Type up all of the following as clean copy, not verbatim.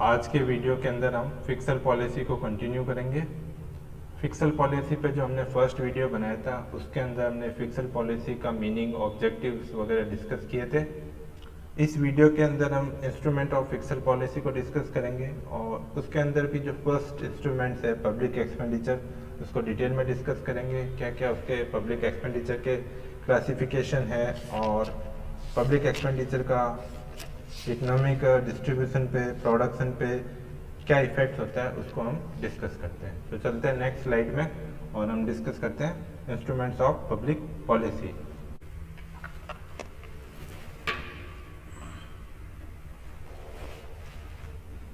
आज के वीडियो के अंदर हम फिक्सल पॉलिसी को कंटिन्यू करेंगे। फिक्सल पॉलिसी पे जो हमने फर्स्ट वीडियो बनाया था उसके अंदर हमने फिक्सल पॉलिसी का मीनिंग, ऑब्जेक्टिव्स वगैरह डिस्कस किए थे। इस वीडियो के अंदर हम इंस्ट्रूमेंट ऑफ फिक्सल पॉलिसी को डिस्कस करेंगे और उसके अंदर भी जो फर्स्ट इंस्ट्रूमेंट्स है पब्लिक एक्सपेंडिचर, उसको डिटेल में डिस्कस करेंगे। क्या क्या उसके पब्लिक एक्सपेंडिचर के क्लासिफिकेशन है और पब्लिक एक्सपेंडिचर का इकोनॉमिक डिस्ट्रीब्यूशन पे, प्रोडक्शन पे क्या इफेक्ट होता है उसको हम डिस्कस करते हैं। तो चलते हैं नेक्स्ट स्लाइड में और हम डिस्कस करते हैं instruments of public policy.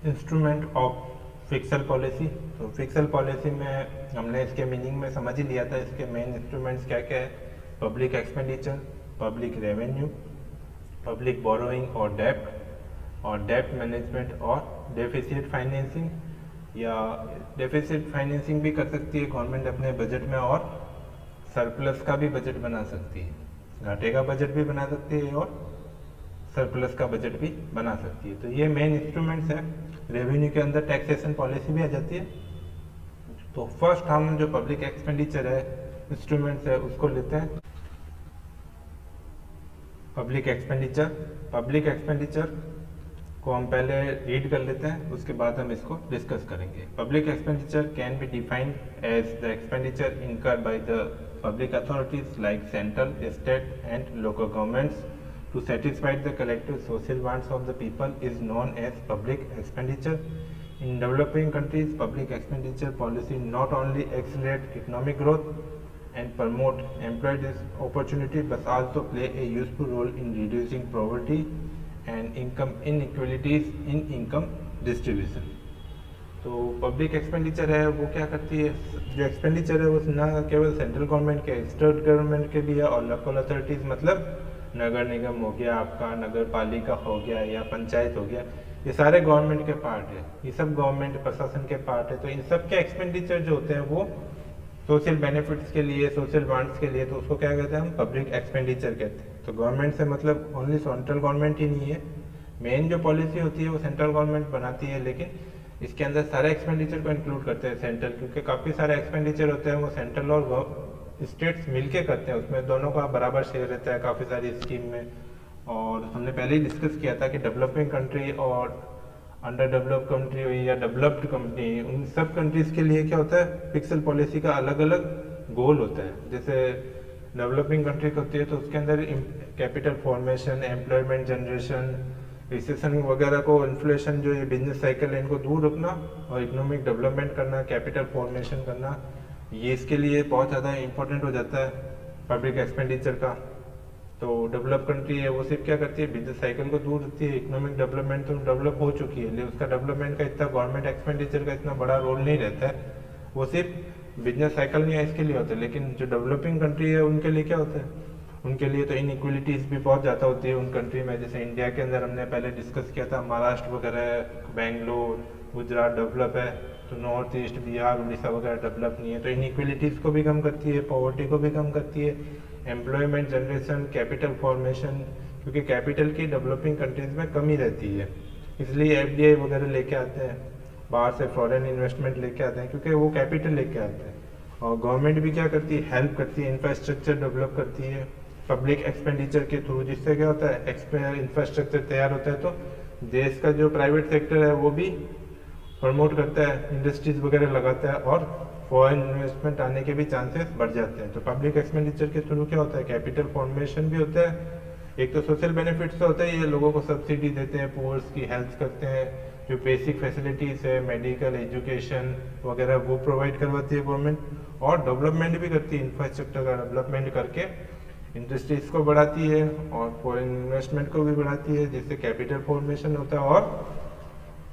Instrument of pixel policy, तो फिक्सल पॉलिसी में हमने इसके मीनिंग में समझ ही लिया था। इसके मेन इंस्ट्रूमेंट्स क्या क्या है? Public expenditure, public revenue, public borrowing और डेप्ट मैनेजमेंट और डेफिसिट फाइनेंसिंग, या डेफिसिट फाइनेंसिंग भी कर सकती है गवर्नमेंट अपने बजट में, और सरप्लस का भी बजट बना सकती है, घाटे का बजट भी बना सकती है और सरप्लस का बजट भी बना सकती है। तो ये मेन इंस्ट्रूमेंट्स है। रेवेन्यू के अंदर टैक्सेशन पॉलिसी भी आ जाती है। तो फर्स्ट हम जो पब्लिक एक्सपेंडिचर है इंस्ट्रूमेंट्स है उसको लेते हैं। पब्लिक एक्सपेंडिचर को हम पहले रीड कर लेते हैं, उसके बाद हम इसको डिस्कस करेंगे। Public expenditure can be defined as the expenditure incurred by the public authorities like central, state and local governments to satisfy the collective social wants of the people is known as public expenditure. In developing countries, public expenditure policy not only accelerate economic growth and promote employment opportunity but also play a useful role in reducing poverty and income inequalities in income distribution. तो public expenditure है वो क्या करती है? जो expenditure है वो ना केवल सेंट्रल गवर्नमेंट के, स्टेट गवर्नमेंट के भी है, और लोकल अथॉरिटीज़ मतलब नगर निगम हो गया, आपका नगर पालिका हो गया या पंचायत हो गया, ये सारे गवर्नमेंट के पार्ट है, ये सब गवर्नमेंट प्रशासन के पार्ट है। तो इन सब के एक्सपेंडिचर जो होते हैं वो सोशल बेनिफिट्स के लिए, सोशल वांट्स के लिए, तो उसको क्या कहते हैं हम? पब्लिक एक्सपेंडिचर कहते हैं। तो गवर्नमेंट से मतलब ओनली सेंट्रल गवर्नमेंट ही नहीं है, मेन जो पॉलिसी होती है वो सेंट्रल गवर्नमेंट बनाती है, लेकिन इसके अंदर सारे एक्सपेंडिचर को इंक्लूड करते हैं सेंट्रल, क्योंकि काफ़ी सारे एक्सपेंडिचर होते हैं वो सेंट्रल और स्टेट्स मिलके करते हैं, उसमें दोनों का बराबर शेयर रहता है काफ़ी सारी स्कीम में। और हमने पहले ही डिस्कस किया था कि डेवलपिंग कंट्री और अंडर डेवलप्ड कंट्री हुई या डेवलप्ड कंट्री, उन सब कंट्रीज़ के लिए क्या होता है? फिक्सल पॉलिसी का अलग अलग गोल होता है। जैसे डेवलपिंग कंट्री होती है तो उसके अंदर capital formation, employment generation, recession वगैरह को, इन्फ्लेशन जो ये बिजनेस साइकिल है इनको दूर रखना और इकोनॉमिक डेवलपमेंट करना, कैपिटल फॉर्मेशन करना, ये इसके लिए बहुत ज़्यादा इंपॉर्टेंट हो जाता है पब्लिक एक्सपेंडिचर का। तो डेवलप कंट्री है वो सिर्फ क्या करती है? बिजनेस साइकिल को दूर रखती है। इकोनॉमिक डेवलपमेंट तो डेवलप हो चुकी है, लेकिन उसका डेवलपमेंट का इतना गवर्नमेंट एक्सपेंडिचर का इतना बड़ा रोल नहीं रहता है, वो सिर्फ बिजनेस साइकिल नहीं है इसके लिए होता है। लेकिन जो डेवलपिंग कंट्री है उनके लिए क्या होता है? उनके लिए तो इनइक्वलिटीज़ भी बहुत ज़्यादा होती है उन कंट्री में। जैसे इंडिया के अंदर हमने पहले डिस्कस किया था, महाराष्ट्र वगैरह, बेंगलोर, गुजरात डेवलप है, तो नॉर्थ ईस्ट, बिहार, उड़ीसा वगैरह डेवलप नहीं है। तो इनइक्वलिटीज़ को भी कम करती है, पॉवर्टी को भी कम करती है, एम्प्लॉयमेंट जनरेशन, कैपिटल फॉर्मेशन, क्योंकि कैपिटल की डेवलपिंग कंट्रीज़ में कमी रहती है, इसलिए एफडीआई वगैरह लेके आते हैं, बाहर से फॉरेन इन्वेस्टमेंट लेके आते हैं, क्योंकि वो कैपिटल लेके आते हैं। और गवर्नमेंट भी क्या करती है? हेल्प करती है, इंफ्रास्ट्रक्चर डेवलप करती है पब्लिक एक्सपेंडिचर के थ्रू, जिससे क्या होता है? इंफ्रास्ट्रक्चर तैयार होता है तो देश का जो प्राइवेट सेक्टर है वो भी प्रमोट करता है, इंडस्ट्रीज वगैरह लगाता है और फॉरेन इन्वेस्टमेंट आने के भी चांसेस बढ़ जाते हैं। तो पब्लिक एक्सपेंडिचर के थ्रू क्या होता है? कैपिटल फॉर्मेशन भी होता है, एक तो सोशल बेनिफिट्स तो होता है, ये लोगों को सब्सिडी देते हैं, पुअर्स की हेल्प करते हैं, जो बेसिक फैसिलिटीज़ है, मेडिकल, एजुकेशन वगैरह वो प्रोवाइड करवाती है गवर्नमेंट, और डेवलपमेंट भी करती है, इंफ्रास्ट्रक्चर का डेवलपमेंट करके इंडस्ट्रीज को बढ़ाती है और फॉरेन इन्वेस्टमेंट को भी बढ़ाती है, जिससे कैपिटल फॉर्मेशन होता है और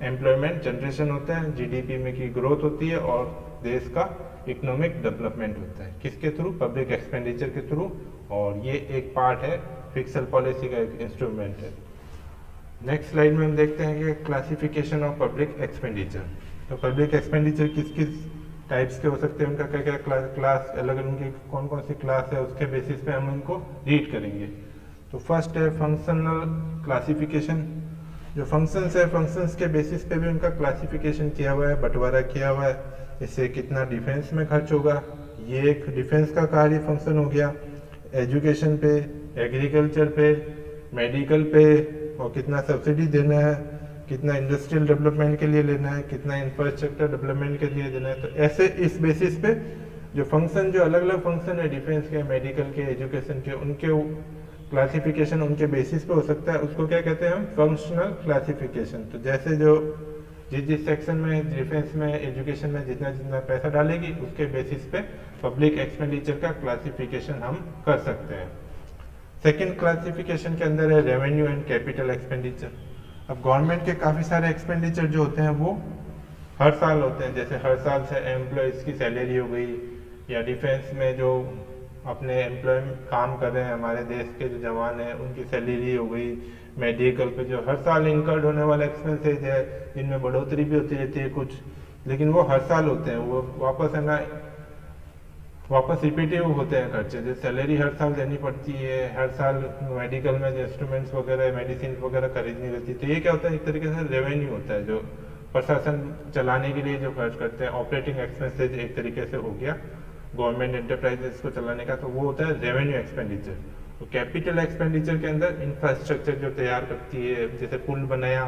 एम्प्लॉयमेंट जनरेशन होता है, जीडीपी में की ग्रोथ होती है और देश का इकोनॉमिक डेवलपमेंट होता है। किसके थ्रू? पब्लिक एक्सपेंडिचर के थ्रू। और ये एक पार्ट है फिक्सल पॉलिसी का, एक इंस्ट्रूमेंट है। नेक्स्ट स्लाइड में हम देखते हैं कि क्लासिफिकेशन ऑफ पब्लिक एक्सपेंडिचर। तो पब्लिक एक्सपेंडिचर किस किस टाइप्स के हो सकते हैं, उनका क्या क्या क्लास अलग अलग, उनकी कौन कौन सी क्लास है, उसके बेसिस पे हम उनको रीड करेंगे। तो फर्स्ट है फंक्शनल क्लासिफिकेशन। जो फंक्शंस है, फंक्शंस के बेसिस पे भी उनका क्लासिफिकेशन किया हुआ है, बंटवारा किया हुआ है। इससे कितना डिफेंस में खर्च होगा, ये एक डिफेंस का कार्य फंक्शन हो गया। एजुकेशन पे, एग्रीकल्चर पे, मेडिकल पे, और कितना सब्सिडी देना है, कितना इंडस्ट्रियल डेवलपमेंट के लिए लेना है, कितना इंफ्रास्ट्रक्चर डेवलपमेंट के लिए देना है। तो ऐसे इस बेसिस पे जो फंक्शन, जो अलग अलग फंक्शन है डिफेंस के, मेडिकल के, एजुकेशन के, उनके क्लासिफिकेशन उनके बेसिस पे हो सकता है। उसको क्या कहते हैं हम, फंक्शनल क्लासिफिकेशन। तो जैसे जो जिस सेक्शन में, डिफेंस में, एजुकेशन में जितना जितना पैसा डालेगी, उसके बेसिस पे पब्लिक एक्सपेंडिचर का क्लासिफिकेशन हम कर सकते हैं। सेकेंड क्लासिफिकेशन के अंदर है रेवेन्यू एंड कैपिटल एक्सपेंडिचर। अब गवर्नमेंट के काफ़ी सारे एक्सपेंडिचर जो होते हैं वो हर साल होते हैं। जैसे हर साल से एम्प्लॉयज़ की सैलरी हो गई, या डिफेंस में जो अपने एम्प्लॉय काम कर रहे हैं हमारे देश के जो जवान हैं उनकी सैलरी हो गई, मेडिकल पे जो हर साल इनकर्ड होने वाला एक्सपेंसेज है, जिनमें बढ़ोतरी भी होती रहती है कुछ, लेकिन वो हर साल होते हैं, वो वापस है ना, वापस रिपीटिव होते हैं खर्चे। जैसे सैलरी हर साल देनी पड़ती है, हर साल मेडिकल में जो इंस्ट्रूमेंट्स वगैरह, मेडिसिन वगैरह खरीदनी रहती है। तो ये क्या होता है, एक तरीके से रेवेन्यू होता है, जो प्रशासन चलाने के लिए जो खर्च करते हैं, ऑपरेटिंग एक्सपेंसेज एक तरीके से हो गया गवर्नमेंट एंटरप्राइजेस को चलाने का, तो वो होता है रेवेन्यू एक्सपेंडिचर। तो कैपिटल एक्सपेंडिचर के अंदर इंफ्रास्ट्रक्चर जो तैयार करती है, जैसे पुल बनाया,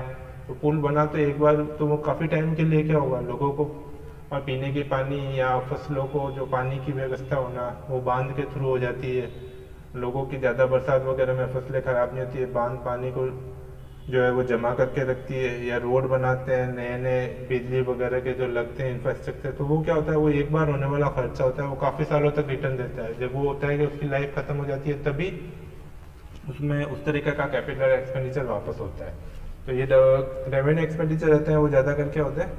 तो पुल बना तो एक बार तो वो काफ़ी टाइम के लिए क्या होगा, लोगों को और पीने के पानी या फसलों को जो पानी की व्यवस्था होना, वो बांध के थ्रू हो जाती है। लोगों की ज़्यादा बरसात वगैरह में फसलें खराब नहीं होती है, बांध पानी को जो है वो जमा करके रखती है। या रोड बनाते हैं नए नए, बिजली वगैरह के जो लगते हैं इंफ्रास्ट्रक्चर, तो वो क्या होता है, वो एक बार होने वाला खर्चा होता है, वो काफ़ी सालों तक रिटर्न देता है। जब वो होता है कि उसकी लाइफ खत्म हो जाती है, तभी उसमें उस तरीके का कैपिटल एक्सपेंडिचर वापस होता है। तो ये रेवेन्यू एक्सपेंडिचर रहते हैं वो ज़्यादा करके होते हैं,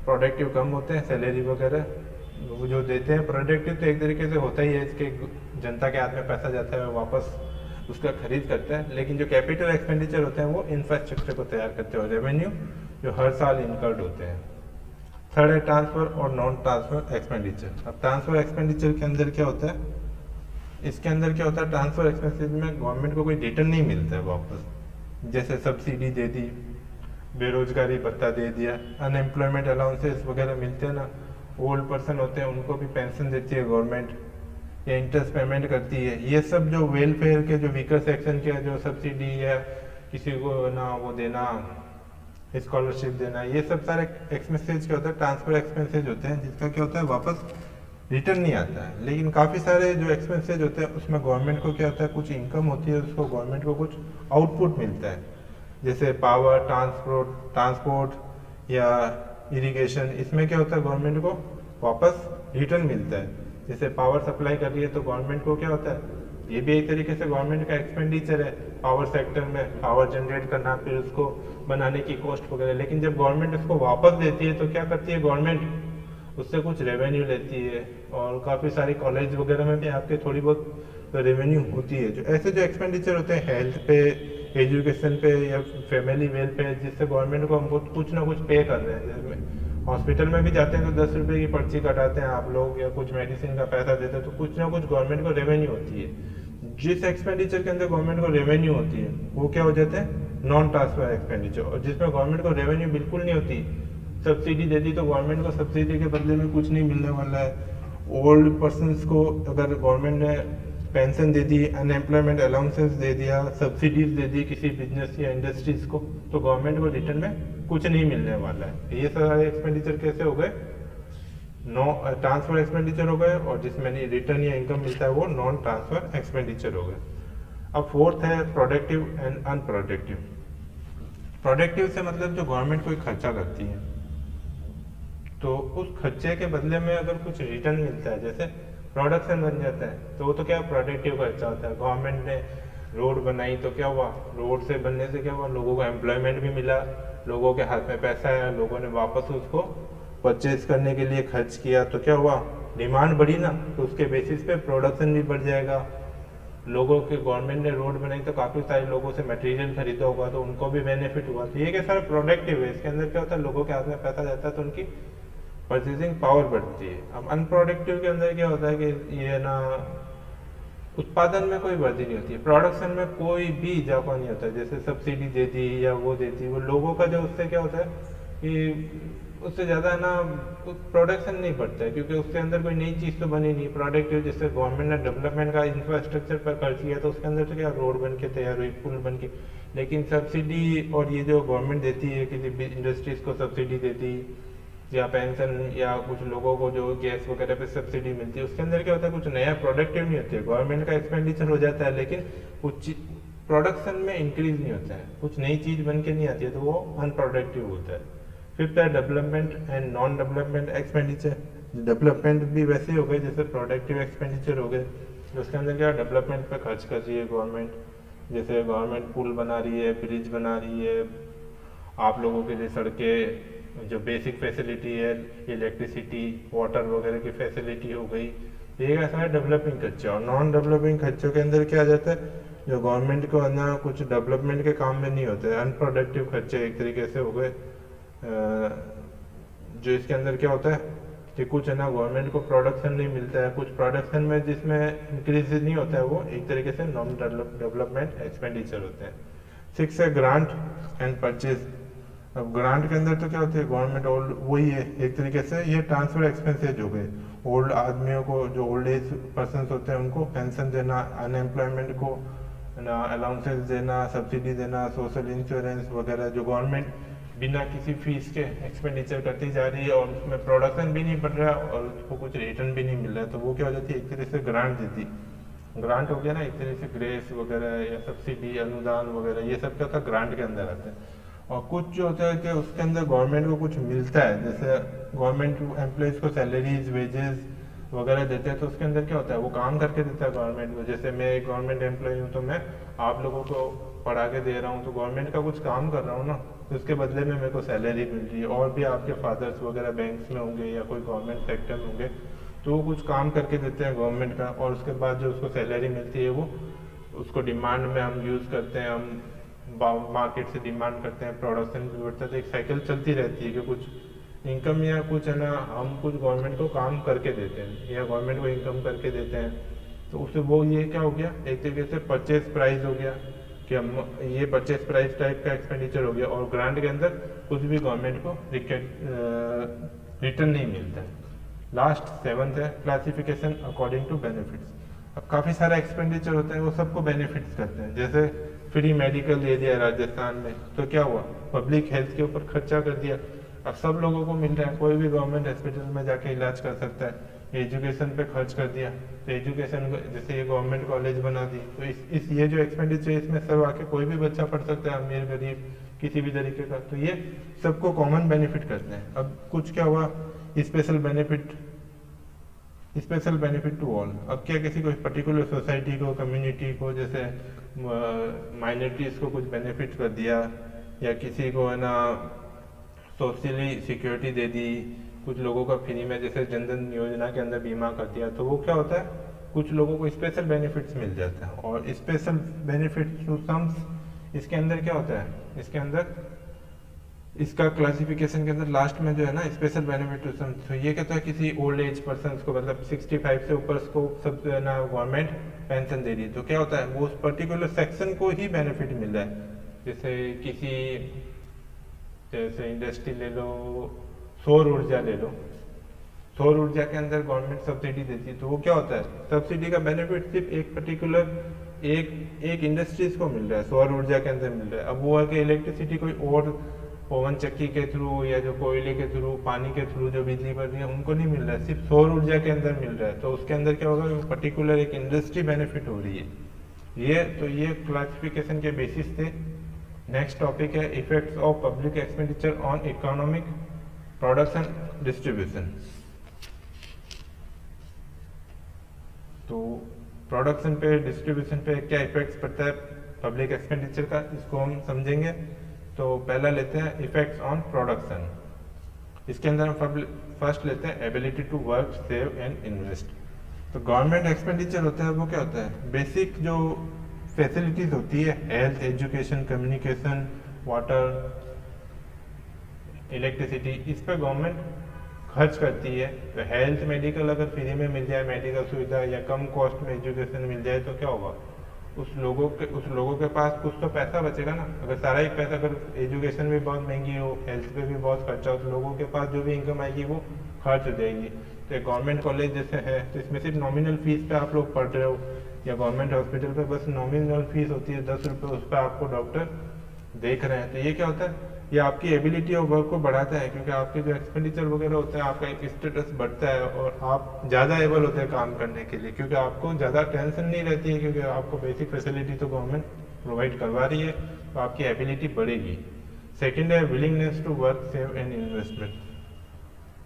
प्रोडक्टिव कम होते हैं, सैलरी वगैरह वो जो देते हैं। प्रोडक्टिव तो एक तरीके से होता ही है, इसके जनता के हाथ में पैसा जाता है, वापस उसका खरीद करता है। लेकिन जो कैपिटल एक्सपेंडिचर होते हैं वो इंफ्रास्ट्रक्चर को तैयार करते हैं, और रेवेन्यू जो हर साल इनकर्ड होते हैं। थर्ड है ट्रांसफर और नॉन ट्रांसफर एक्सपेंडिचर। अब ट्रांसफर एक्सपेंडिचर के अंदर क्या होता है, इसके अंदर क्या होता है, ट्रांसफर एक्सपेंसिस में गवर्नमेंट को कोई रिटर्न नहीं मिलता है वापस। जैसे सब्सिडी दे दी, बेरोजगारी भत्ता दे दिया, अनएम्प्लॉयमेंट अलाउंसेस वगैरह मिलते हैं ना, ओल्ड पर्सन होते हैं उनको भी पेंशन देती है गवर्नमेंट, या इंटरेस्ट पेमेंट करती है। ये सब जो वेलफेयर के जो वीकर सेक्शन के जो सब्सिडी या किसी को ना वो देना, स्कॉलरशिप देना, ये सब सारे एक्सपेंसेज क्या होता है, ट्रांसफर एक्सपेंसेज होते हैं, जिसका क्या होता है वापस रिटर्न नहीं आता है। लेकिन काफ़ी सारे जो एक्सपेंसेज होते हैं उसमें गवर्नमेंट को क्या होता है, कुछ इनकम होती है, उसको गवर्नमेंट को कुछ आउटपुट मिलता है। जैसे पावर ट्रांसपोर्ट या इरिगेशन, इसमें क्या होता है गवर्नमेंट को वापस रिटर्न मिलता है। जैसे पावर सप्लाई कर रही है तो गवर्नमेंट को क्या होता है, ये भी एक तरीके से गवर्नमेंट का एक्सपेंडिचर है, पावर सेक्टर में पावर जनरेट करना, फिर उसको बनाने की कॉस्ट वगैरह। लेकिन जब गवर्नमेंट उसको वापस देती है तो क्या करती है गवर्नमेंट, उससे कुछ रेवेन्यू लेती है। और काफ़ी सारी कॉलेज वगैरह में भी आपके थोड़ी बहुत रेवेन्यू होती है। जो ऐसे जो एक्सपेंडिचर होते हैं हेल्थ पे, एजुकेशन पे या फैमिली वेलफेयर, जिससे गवर्नमेंट को हमको कुछ ना कुछ पे कर रहे हैं। जैसे हॉस्पिटल में भी जाते हैं तो 10 रुपये की पर्ची कटाते हैं आप लोग, या कुछ मेडिसिन का पैसा देते हैं, तो कुछ ना कुछ गवर्नमेंट को रेवेन्यू होती है। जिस एक्सपेंडिचर के अंदर गवर्नमेंट को रेवेन्यू होती है वो क्या हो जाते हैं, नॉन ट्रांसफर एक्सपेंडिचर। और जिसमें गवर्नमेंट को रेवेन्यू बिल्कुल नहीं होती, सब्सिडी दे दी तो गवर्नमेंट को सब्सिडी के बदले में कुछ नहीं मिलने वाला है। ओल्ड पर्सनस को अगर गवर्नमेंट ने पेंशन दे दी, अनएम्प्लॉयमेंट अलाउंसेस दे दिया, सब्सिडीज दे दी किसी बिजनेस या इंडस्ट्रीज को, तो गवर्नमेंट को रिटर्न में कुछ नहीं मिलने वाला है। ये सारे एक्सपेंडिचर कैसे हो गए, नो ट्रांसफर एक्सपेंडिचर हो गए, और जिसमें रिटर्न या इनकम मिलता है वो नॉन ट्रांसफर एक्सपेंडिचर हो गए। अब फोर्थ है प्रोडक्टिव एंड अनप्रोडक्टिव। प्रोडक्टिव से मतलब जो गवर्नमेंट कोई खर्चा करती है तो उस खर्चे के बदले में अगर कुछ रिटर्न मिलता है, जैसे प्रोडक्शन बन जाता है, तो वो तो क्या प्रोडक्टिव खर्चा होता है। गवर्नमेंट ने रोड बनाई तो क्या हुआ, रोड से बनने से क्या हुआ, लोगों को एम्प्लॉयमेंट भी मिला, लोगों के हाथ में पैसा है, लोगों ने वापस उसको परचेज करने के लिए खर्च किया, तो क्या हुआ, डिमांड बढ़ी ना, तो उसके बेसिस पे प्रोडक्शन भी बढ़ जाएगा। लोगों के, गवर्नमेंट ने रोड बनाई तो काफ़ी सारे लोगों से मटेरियल खरीदा होगा, तो उनको भी बेनिफिट हुआ। तो ये क्या सारा प्रोडक्टिव है। इसके अंदर क्या होता है, लोगों के हाथ में पैसा जाता है तो उनकी परचेजिंग पावर बढ़ती है। अब अनप्रोडक्टिव के अंदर क्या होता है कि ये ना उत्पादन में कोई वृद्धि नहीं होती है, प्रोडक्शन में कोई भी इजाफा नहीं होता है। जैसे सब्सिडी दे दी या वो दे दी, वो लोगों का जो उससे क्या होता है कि उससे ज़्यादा ना प्रोडक्शन नहीं बढ़ता है, क्योंकि उसके अंदर कोई नई चीज़ तो बनी नहीं प्रोडक्टिव। जैसे गवर्नमेंट ने डेवलपमेंट का इंफ्रास्ट्रक्चर पर खर्च किया तो उसके अंदर तो क्या रोड बन के तैयार हुई, पुल बन के। लेकिन सब्सिडी और ये जो गवर्नमेंट देती है, किसी इंडस्ट्रीज़ को सब्सिडी देती या पेंशन या कुछ लोगों को जो गैस वगैरह पे सब्सिडी मिलती है, उसके अंदर क्या होता है कुछ नया प्रोडक्टिव नहीं होती है। गवर्नमेंट का एक्सपेंडिचर हो जाता है लेकिन कुछ प्रोडक्शन में इंक्रीज नहीं होता है, कुछ नई चीज़ बन के नहीं आती है, तो वो अनप्रोडक्टिव होता है। फिफ्थ है development and non development expenditure. Development भी वैसे हो गए जैसे प्रोडक्टिव एक्सपेंडिचर हो गए, उसके अंदर क्या डेवलपमेंट पे खर्च कर रही है गवर्नमेंट। जैसे गवर्नमेंट पुल बना रही है, ब्रिज बना रही है, आप लोगों के लिए सड़कें, जो बेसिक फैसिलिटी है, इलेक्ट्रिसिटी वाटर वगैरह की फैसिलिटी हो गई, ये ऐसा है डेवलपिंग खर्चे। और नॉन डेवलपिंग खर्चों के अंदर क्या आ जाता है, जो गवर्नमेंट को ना कुछ डेवलपमेंट के काम में नहीं होते हैं, अनप्रोडक्टिव खर्चे एक तरीके से हो गए। जो इसके अंदर क्या होता है कि कुछ है ना गवर्नमेंट को प्रोडक्शन नहीं मिलता है, कुछ प्रोडक्शन में जिसमें इंक्रीज नहीं होता है, वो एक तरीके से नॉन डेवलपमेंट एक्सपेंडिचर होते हैं। सिक्स है ग्रांट एंड परचेज। अब ग्रांट के अंदर तो क्या होती है, गवर्नमेंट ओल्ड वही है एक तरीके से, ये ट्रांसफर एक्सपेंसेज हो गए। ओल्ड आदमियों को, जो ओल्ड एज पर्सन होते हैं, उनको पेंशन देना, अनएम्प्लॉयमेंट को ना अलाउंसेस देना, सब्सिडी देना, सोशल इंश्योरेंस वगैरह, जो गवर्नमेंट बिना किसी फीस के एक्सपेंडिचर करती जा रही है और उसमें प्रोडक्शन भी नहीं बढ़ रहा और उसको कुछ रिटर्न भी नहीं मिल रहा है, तो वो क्या हो जाती है एक तरह से ग्रांट देती। ग्रांट हो गया ना एक तरह से, ग्रेस वगैरह या सब्सिडी अनुदान वगैरह, ये सब क्या होता है ग्रांट के अंदर आता है। और कुछ जो होता है कि उसके अंदर गवर्नमेंट को कुछ मिलता है, जैसे गवर्नमेंट एम्प्लॉयज़ को सैलरीज वेजेस वगैरह देते हैं, तो उसके अंदर क्या होता है वो काम करके देता है गवर्नमेंट को। जैसे मैं एक गवर्नमेंट एम्प्लॉय हूँ तो मैं आप लोगों को पढ़ा के दे रहा हूँ, तो गवर्नमेंट का कुछ काम कर रहा हूँ ना, तो उसके बदले में मेरे को सैलरी मिल रही है। और भी आपके फादर्स वगैरह बैंक्स में होंगे या कोई गवर्नमेंट सेक्टर में होंगे, तो वो कुछ काम करके देते हैं गवर्नमेंट का, और उसके बाद जो उसको सैलरी मिलती है वो उसको डिमांड में हम यूज़ करते हैं, हम मार्केट से डिमांड करते हैं, प्रोडक्शन भी बढ़ता है, तो एक साइकिल चलती रहती है कि कुछ इनकम या कुछ है ना हम कुछ गवर्नमेंट को काम करके देते हैं या गवर्नमेंट को इनकम करके देते हैं। तो उससे वो ये क्या हो गया एक तरीके से परचेज प्राइस हो गया कि हम ये परचेज प्राइस टाइप का एक्सपेंडिचर हो गया। और ग्रांट के अंदर कुछ भी गवर्नमेंट को रिटर्न नहीं मिलता है। लास्ट सेवंथ है क्लासिफिकेशन अकॉर्डिंग टू बेनिफिट्स। अब काफ़ी सारा एक्सपेंडिचर होता है, वो सबको बेनिफिट्स करते हैं। जैसे फ्री मेडिकल दे दिया राजस्थान में, तो क्या हुआ पब्लिक हेल्थ के ऊपर खर्चा कर दिया, अब सब लोगों को मिल रहा है, कोई भी गवर्नमेंट हॉस्पिटल में जाके इलाज कर सकता है। एजुकेशन पे खर्च कर दिया, तो एजुकेशन जैसे ये गवर्नमेंट कॉलेज बना दी, तो इस ये जो एक्सपेंडिचर इसमें सब आके कोई भी बच्चा पढ़ सकता है, अमीर गरीब किसी भी तरीके का, तो ये सबको कॉमन बेनिफिट करते हैं। अब कुछ क्या हुआ स्पेशल बेनिफिट टू ऑल। अब क्या किसी को पर्टिकुलर सोसाइटी को, कम्युनिटी को, जैसे माइनॉरिटीज को कुछ बेनिफिट कर दिया, या किसी को है ना सोशली सिक्योरिटी दे दी, कुछ लोगों का फ्री में जैसे जनधन योजना के अंदर बीमा कर दिया, तो वो क्या होता है कुछ लोगों को स्पेशल बेनिफिट्स मिल जाता है। और स्पेशल बेनिफिट्स टू सम्स इसके अंदर क्या होता है, इसके अंदर इसका क्लासिफिकेशन के अंदर लास्ट में जो है ना स्पेशल बेनिफिट टू सम, तो ये कहता है किसी ओल्ड एज पर्सन को, मतलब 65 से ऊपर को सब जो है ना गवर्नमेंट पेंशन दे रही है, तो क्या होता है वो उस पर्टिकुलर सेक्शन को ही बेनिफिट मिल रहा है। जैसे जैसे इंडस्ट्री ले लो, सौर ऊर्जा ले लो, सौर ऊर्जा के अंदर गवर्नमेंट सब्सिडी देती है, तो वो क्या होता है सब्सिडी का बेनिफिट सिर्फ एक पर्टिकुलर एक इंडस्ट्रीज को मिल रहा है, सौर ऊर्जा के अंदर मिल रहा है। अब वो है कि इलेक्ट्रिसिटी कोई और पवन चक्की के थ्रू या जो कोयले के थ्रू, पानी के थ्रू जो बिजली बन रही है उनको नहीं मिल रहा है, सिर्फ सौर ऊर्जा के अंदर मिल रहा है, तो उसके अंदर क्या होगा पर्टिकुलर एक इंडस्ट्री बेनिफिट हो रही है। ये क्लासिफिकेशन के बेसिस थे। नेक्स्ट टॉपिक है effects of public expenditure on economic production distribution. तो प्रोडक्शन पे, डिस्ट्रीब्यूशन पे क्या इफेक्ट्स पड़ता है पब्लिक एक्सपेंडिचर का, इसको हम समझेंगे। तो पहला लेते हैं इफेक्ट्स ऑन प्रोडक्शन। इसके अंदर हम फर्स्ट लेते हैं ability to work, save and invest. तो गवर्नमेंट एक्सपेंडिचर होता है वो क्या होता है, बेसिक जो फैसिलिटीज होती है, health, education, communication, water, electricity, इस पर गवर्नमेंट खर्च करती है। तो हेल्थ मेडिकल अगर फ्री में मिल जाए, मेडिकल सुविधा या कम कॉस्ट में एजुकेशन मिल जाए तो क्या होगा, उस लोगों के पास कुछ तो पैसा बचेगा ना। अगर सारा ही पैसा, अगर एजुकेशन भी बहुत महंगी हो, हेल्थ पे भी बहुत खर्चा हो, तो लोगों के पास जो भी इनकम आएगी वो खर्च हो जाएगी। तो गवर्नमेंट कॉलेज जैसे है तो इसमें सिर्फ नॉमिनल फीस पे आप लोग पढ़ रहे हो, या गवर्नमेंट हॉस्पिटल पे बस नॉमिनल फीस होती है 10 रुपये, उस पर आपको डॉक्टर देख रहे हैं। तो ये क्या होता है, ये आपकी एबिलिटी ऑफ वर्क को बढ़ाता है, क्योंकि आपके जो एक्सपेंडिचर वगैरह होता है, आपका एक स्टेटस बढ़ता है और आप ज़्यादा एबल होते हैं काम करने के लिए, क्योंकि आपको ज़्यादा टेंशन नहीं रहती है, क्योंकि आपको बेसिक फैसिलिटी तो गवर्नमेंट प्रोवाइड करवा रही है, तो आपकी एबिलिटी बढ़ेगी। सेकेंड है willingness to work, save and investment.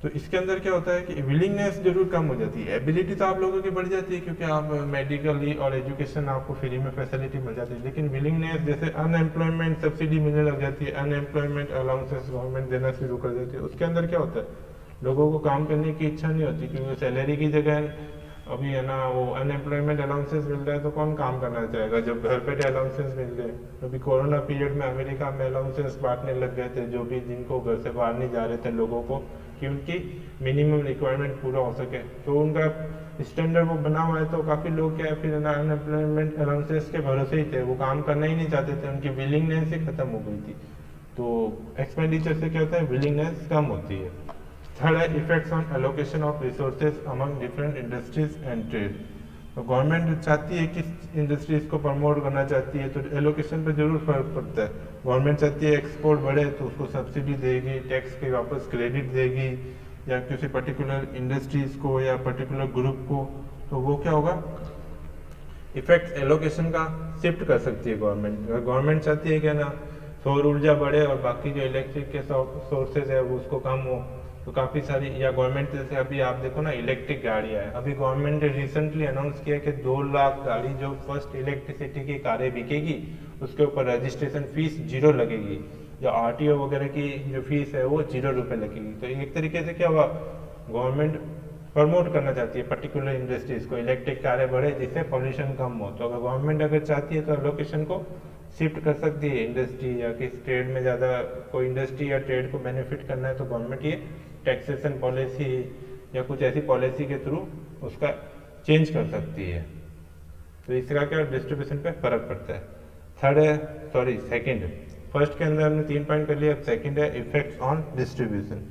तो इसके अंदर क्या होता है कि विलिंगनेस जरूर कम हो जाती है, एबिलिटी तो आप लोगों की बढ़ जाती है, क्योंकि आप मेडिकली और एजुकेशन आपको फ्री में फैसिलिटी मिल जाती है, लेकिन विलिंगनेस, जैसे अनएम्प्लॉयमेंट सब्सिडी मिलने लग जाती है, अनएम्प्लॉयमेंट अलाउंसेस गवर्नमेंट देना शुरू कर देती है, उसके अंदर क्या होता है, लोगों को काम करने की इच्छा नहीं होती, क्योंकि सैलरी की जगह अभी है ना वो अनएम्प्लॉयमेंट अलाउंसेस मिल रहा है, तो कौन काम करना चाहेगा जब घर पे अलाउंसेस मिल रहे हैं। अभी कोरोना पीरियड में अमेरिका में अलाउंसेस बांटने लग गए थे, जो भी जिनको घर से बाहर नहीं जा रहे थे लोगों को, कि उनकी मिनिमम रिक्वायरमेंट पूरा हो सके, तो उनका स्टैंडर्ड वो बना हुआ है। तो काफ़ी लोग क्या है फिर अनएम्प्लॉयमेंट अलाउंसेस के भरोसे ही थे, वो काम करना ही नहीं चाहते थे, उनकी विलिंगनेस ही खत्म हो गई थी। तो एक्सपेंडिचर से क्या होता है, विलिंगनेस कम होती है। थर्ड है effects on allocation of resources among different industries and trade. तो गवर्नमेंट चाहती है कि इंडस्ट्रीज को प्रमोट करना चाहती है, तो एलोकेशन पे जरूर फर्क पड़ता है। गवर्नमेंट चाहती है एक्सपोर्ट बढ़े, तो उसको सब्सिडी देगी, टैक्स के वापस क्रेडिट देगी, या किसी पर्टिकुलर इंडस्ट्रीज को या पर्टिकुलर ग्रुप को, तो वो क्या होगा, इफेक्ट एलोकेशन का शिफ्ट कर सकती है गवर्नमेंट। अगर गवर्नमेंट चाहती है कि ना सौर ऊर्जा बढ़े और बाकी जो इलेक्ट्रिक के सोर्सेज है वो उसको कम हो, तो काफ़ी सारी, या गवर्नमेंट जैसे अभी आप देखो ना इलेक्ट्रिक गाड़ियाँ है, अभी गवर्नमेंट ने रिसेंटली अनाउंस किया कि 2 लाख गाड़ी जो फर्स्ट इलेक्ट्रिसिटी की कारें बिकेगी उसके ऊपर रजिस्ट्रेशन फीस 0 लगेगी, या आरटीओ वगैरह की जो फीस है वो 0 रुपये लगेगी। तो एक तरीके से क्या हुआ, गवर्नमेंट प्रमोट करना चाहती है पर्टिकुलर इंडस्ट्रीज को, इलेक्ट्रिक कारें बढ़े जिससे पॉल्यूशन कम हो। तो अगर गवर्नमेंट अगर चाहती है तो लोकेशन को शिफ्ट कर सकती है इंडस्ट्री, या किस ट्रेड में ज़्यादा कोई इंडस्ट्री या ट्रेड को बेनिफिट करना है तो गवर्नमेंट ये टैक्सेशन पॉलिसी या कुछ ऐसी पॉलिसी के थ्रू उसका चेंज कर सकती है। तो इसका क्या डिस्ट्रीब्यूशन पे फर्क पड़ता है। थर्ड है, सॉरी सेकंड, फर्स्ट के अंदर हमने 3 पॉइंट कर लिया, अब सेकंड है इफेक्ट्स ऑन डिस्ट्रीब्यूशन।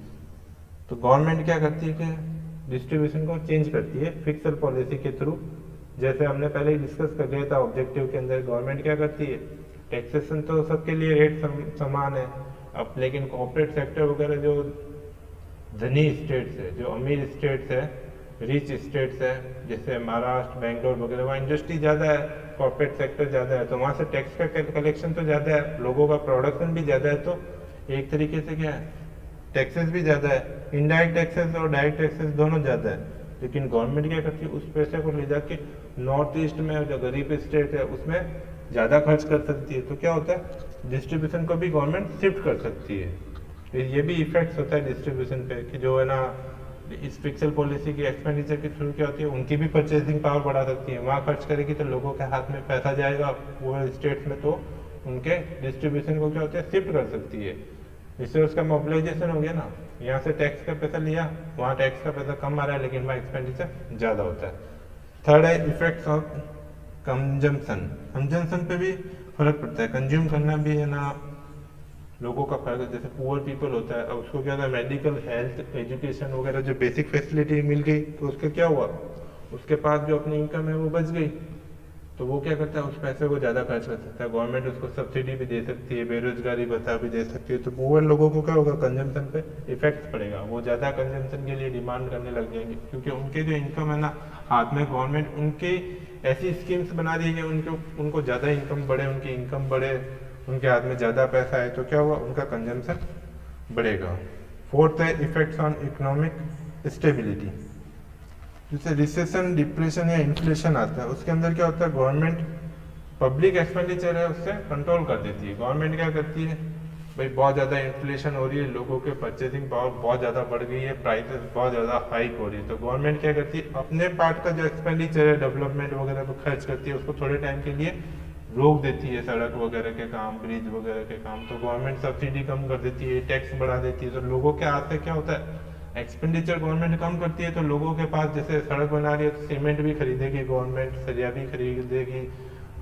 तो गवर्नमेंट क्या करती है कि डिस्ट्रीब्यूशन को चेंज करती है फिक्सल पॉलिसी के थ्रू। जैसे हमने पहले ही डिस्कस कर लिया था ऑब्जेक्टिव के अंदर, गवर्नमेंट क्या करती है, टैक्सेशन तो सबके लिए रेट समान है अब, लेकिन कॉर्पोरेट सेक्टर वगैरह जो धनी स्टेट्स है, जो अमीर स्टेट्स है, रिच स्टेट्स है, जैसे महाराष्ट्र बेंगलोर वगैरह, वहाँ इंडस्ट्री ज़्यादा है, कॉर्पोरेट सेक्टर ज़्यादा है, तो वहाँ से टैक्स का कलेक्शन तो ज़्यादा है, लोगों का प्रोडक्शन भी ज़्यादा है, तो एक तरीके से क्या है, टैक्सेस भी ज़्यादा है, इनडायरेक्ट टैक्सेस और डायरेक्ट टैक्सेस दोनों ज़्यादा है। लेकिन गवर्नमेंट क्या करती है, उस पैसे को ले जाके नॉर्थ ईस्ट में जो गरीब स्टेट है उसमें ज़्यादा खर्च कर सकती है। तो क्या होता है, डिस्ट्रीब्यूशन को भी गवर्नमेंट शिफ्ट कर सकती है। तो ये भी इफेक्ट्स होता है डिस्ट्रीब्यूशन पे, कि जो है ना इस फिक्सल पॉलिसी की एक्सपेंडिचर के थ्रू क्या होती है, उनकी भी परचेसिंग पावर बढ़ा सकती है। वहाँ खर्च करेगी तो लोगों के हाथ में पैसा जाएगा वो स्टेट्स में, तो उनके डिस्ट्रीब्यूशन को क्या होता है, शिफ्ट कर सकती है। इससे उसका मोबिलाइजेशन हो गया ना, यहाँ से टैक्स का पैसा लिया, वहाँ टैक्स का पैसा कम आ रहा है लेकिन वहाँ एक्सपेंडिचर ज़्यादा होता है। थर्ड है इफेक्ट्स ऑफ कंजम्पशन। कंजम्पशन पे भी फर्क पड़ता है, कंज्यूम करना भी है ना लोगों का फर्क है। जैसे पुअर पीपल होता है, अब उसको क्या था, मेडिकल हेल्थ एजुकेशन वगैरह जो बेसिक फैसिलिटी मिल गई, तो उसका क्या हुआ, उसके पास जो अपनी इनकम है वो बच गई, तो वो क्या करता है, उस पैसे को ज़्यादा खर्च कर सकता है। गवर्नमेंट उसको सब्सिडी भी दे सकती है, बेरोजगारी भत्ता भी दे सकती है, तो पुअर लोगों को क्या होगा, कंजम्पशन पे इफेक्ट पड़ेगा, वो ज़्यादा कंजम्पशन के लिए डिमांड करने लग जाएंगे, क्योंकि उनके जो इनकम है ना हाथ में, गवर्नमेंट उनकी ऐसी स्कीम्स बना रही है कि उनको ज़्यादा इनकम बढ़े, उनकी इनकम बढ़े, उनके हाथ में ज़्यादा पैसा है, तो क्या हुआ, उनका कंजम्पशन बढ़ेगा। फोर्थ है इफेक्ट्स ऑन इकोनॉमिक स्टेबिलिटी। जैसे रिसेशन, डिप्रेशन या इन्फ्लेशन आता है, उसके अंदर क्या होता है, गवर्नमेंट पब्लिक एक्सपेंडिचर है उससे कंट्रोल कर देती है। गवर्नमेंट क्या करती है, भाई बहुत ज़्यादा इन्फ्लेशन हो रही है, लोगों के परचेसिंग पावर बहुत ज़्यादा बढ़ गई है, प्राइसेस बहुत ज़्यादा हाइक हो रही है, तो गवर्नमेंट क्या करती है, अपने पार्ट का जो एक्सपेंडिचर है डेवलपमेंट वगैरह पर खर्च करती है, उसको थोड़े टाइम के लिए रोक देती है, सड़क वगैरह के काम, ब्रिज वगैरह के काम, तो गवर्नमेंट सब्सिडी कम कर देती है, टैक्स बढ़ा देती है, तो लोगों के हाथ से क्या होता है, एक्सपेंडिचर गवर्नमेंट कम करती है तो लोगों के पास, जैसे सड़क बना रही है तो सीमेंट भी खरीदेगी गवर्नमेंट, सरिया भी खरीदेगी,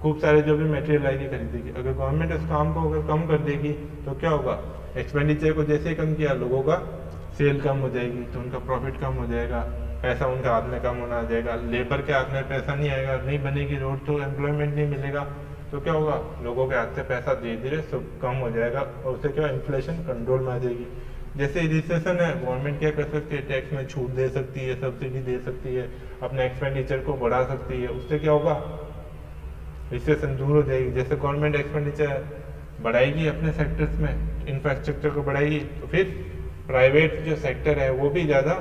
खूब सारे जो भी मटेरियल आएगी खरीदेगी। अगर गवर्नमेंट इस काम को अगर कम कर देगी तो क्या होगा, एक्सपेंडिचर को जैसे ही कम किया लोगों का सेल कम हो जाएगी तो उनका प्रॉफिट कम हो जाएगा, पैसा उनके हाथ में कम होना आ जाएगा, लेबर के हाथ में पैसा नहीं आएगा, नहीं बनेगी रोड तो एम्प्लॉयमेंट नहीं मिलेगा, तो क्या होगा, लोगों के हाथ से पैसा धीरे धीरे सब कम हो जाएगा और उससे क्या इन्फ्लेशन कंट्रोल में आ जाएगी। जैसे रिसेशन है, गवर्नमेंट क्या कर सकती है, टैक्स में छूट दे सकती है, सब्सिडी दे सकती है, अपने एक्सपेंडिचर को बढ़ा सकती है, उससे क्या होगा, रिसेशन दूर हो जाएगी। जैसे गवर्नमेंट एक्सपेंडिचर बढ़ाएगी अपने सेक्टर्स में, इंफ्रास्ट्रक्चर को बढ़ाएगी, तो फिर प्राइवेट जो सेक्टर है वो भी ज़्यादा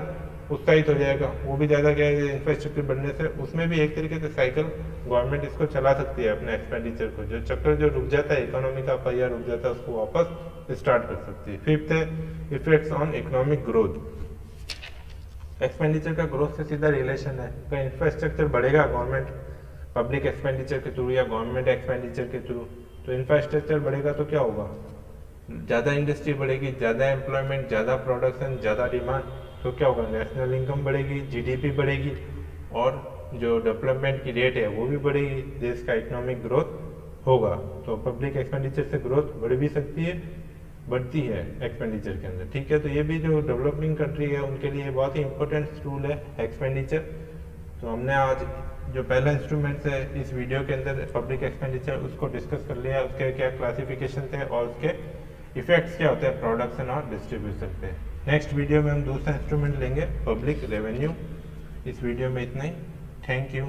उत्साहित हो जाएगा, वो भी ज़्यादा क्या है, इंफ्रास्ट्रक्चर बढ़ने से उसमें भी एक तरीके से साइकिल गवर्नमेंट इसको चला सकती है अपने एक्सपेंडिचर को, जो चक्कर जो रुक जाता है, इकोनॉमी का पहिया रुक जाता है, उसको वापस स्टार्ट कर सकती है। फिफ्थ है effects on economic growth. Expenditure का ग्रोथ से सीधा रिलेशन है, अगर इंफ्रास्ट्रक्चर बढ़ेगा गवर्नमेंट पब्लिक एक्सपेंडिचर के थ्रू या गवर्नमेंट एक्सपेंडिचर के थ्रू, तो इंफ्रास्ट्रक्चर बढ़ेगा तो क्या होगा, ज़्यादा इंडस्ट्री बढ़ेगी, ज़्यादा एम्प्लॉयमेंट, ज़्यादा प्रोडक्शन, ज़्यादा डिमांड, तो क्या होगा, नेशनल इनकम बढ़ेगी, जीडीपी बढ़ेगी और जो डेवलपमेंट की रेट है वो भी बढ़ेगी, देश का इकोनॉमिक ग्रोथ होगा। तो पब्लिक एक्सपेंडिचर से ग्रोथ बढ़ भी सकती है, बढ़ती है एक्सपेंडिचर के अंदर, ठीक है। तो ये भी जो डेवलपिंग कंट्री है उनके लिए बहुत ही इंपॉर्टेंट टूल है एक्सपेंडिचर। तो हमने आज जो पहला इंस्ट्रूमेंट है इस वीडियो के अंदर पब्लिक एक्सपेंडिचर, उसको डिस्कस कर लिया, उसके क्या क्लासिफिकेशन थे और उसके इफेक्ट्स क्या होते हैं प्रोडक्शन और डिस्ट्रीब्यूशन पे। नेक्स्ट वीडियो में हम दूसरा इंस्ट्रूमेंट लेंगे, पब्लिक रेवेन्यू। इस वीडियो में इतना ही, थैंक यू।